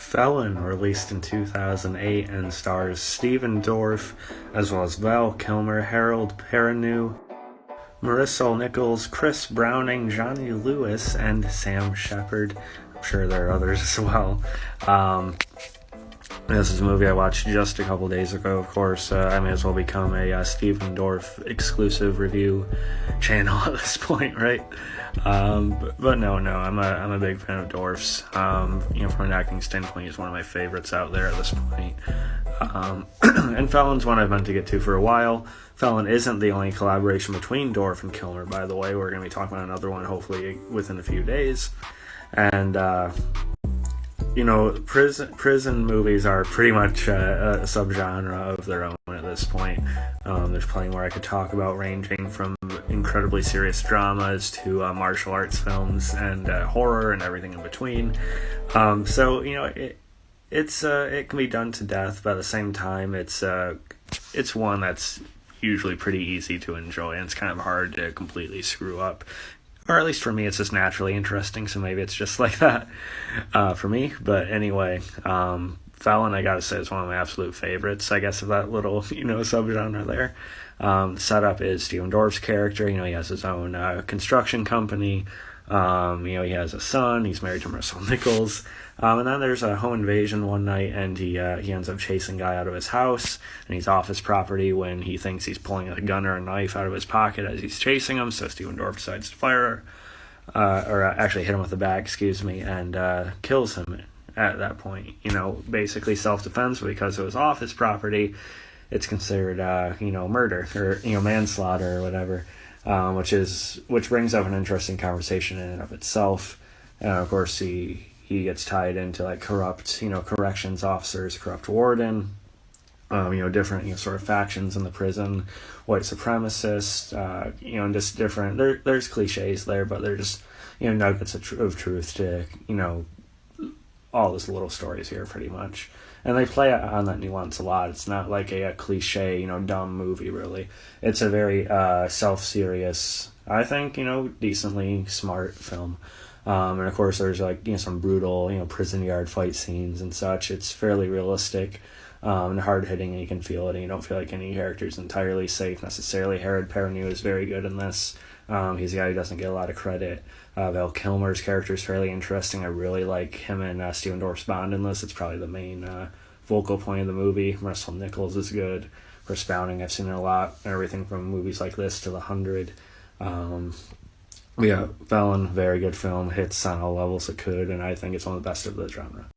Felon, released in 2008 and stars Stephen Dorff, as well as Val Kilmer, Harold Perrineau, Marisol Nichols, Chris Browning, Johnny Lewis, and Sam Shepard. I'm sure there are others as well. This is a movie I watched just a couple days ago, of course. I may as well become a Stephen Dorff exclusive review channel at this point, right? But no, I'm a big fan of Dorff's. From an acting standpoint, he's one of my favorites out there at this point. And Felon's one I've meant to get to for a while. Felon isn't the only collaboration between Dorff and Kilmer, by the way. We're going to be talking about another one hopefully within a few days. And prison movies are pretty much a subgenre of their own at this point. There's plenty more I could talk about, ranging from incredibly serious dramas to martial arts films and horror and everything in between. It can be done to death, but at the same time, it's one that's usually pretty easy to enjoy, and it's kind of hard to completely screw up. Or at least for me, it's just naturally interesting, so maybe it's just like that for me. But anyway, Felon, I gotta say, is one of my absolute favorites, I guess, of that little, subgenre there. The setup is Stephen Dorff's character. He has his own construction company. He has a son. He's married to Marisol Nichols. And then there's a home invasion one night, and he ends up chasing a guy out of his house, and he's off his property when he thinks he's pulling a gun or a knife out of his pocket as he's chasing him. So Stephen Dorff decides to fire, or actually hit him with the bat, and kills him at that point. Basically self-defense, because it was off his property. It's considered, murder or manslaughter or whatever. Which brings up an interesting conversation in and of itself. And of course, he gets tied into corrupt, corrections officers, corrupt warden, different, sort of factions in the prison, white supremacists, and just different. There's cliches there, but they're just, nuggets of truth to, all these little stories here, pretty much. And they play on that nuance a lot. It's not like a cliche, dumb movie, really. It's a very self-serious, I think, decently smart film. And of course, there's some brutal, prison yard fight scenes and such. It's fairly realistic and hard-hitting, and you can feel it, and you don't feel like any character's entirely safe necessarily. Harold Perrineau is very good in this. He's a guy who doesn't get a lot of credit. Val Kilmer's character is fairly interesting. I really like him and Stephen Dorff's bond in this. It's probably the main focal point of the movie. Marisol Nichols is good. Chris Browning, I've seen it a lot. Everything from movies like this to The 100. Felon, very good film. Hits on all levels it could, and I think it's one of the best of the genre.